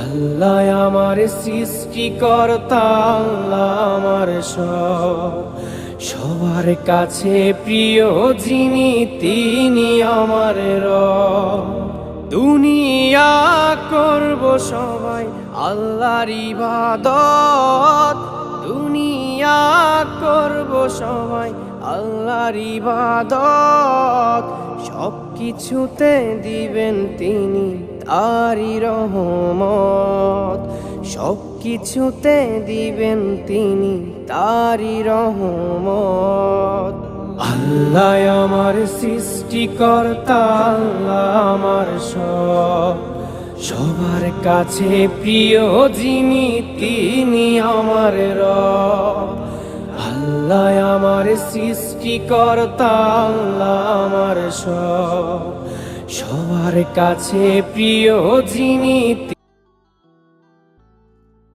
আল্লাহ আমার সৃষ্টিকর্তা, আল্লাহ আমার সবার কাছে প্রিয় যিনি তিনি আমার রব। দুনিয়া করব সবাই আল্লাহর ইবাদত, দুনিয়া করব সবাই আল্লাহর ইবাদত। সব কিছুতে দিবেন তিনি তারি রহমত, সব কিছুতে দিবেন তিনি তারি রহমত। আল্লাহ আমার সৃষ্টিকর্তা, আল্লাহ আমার সবার কাছে প্রিয় যিনি তিনি আমার রব। আল্লাহ আমার সৃষ্টিকর্তা, আল্লাহ আমার সবার কাছে প্রিয় যিনি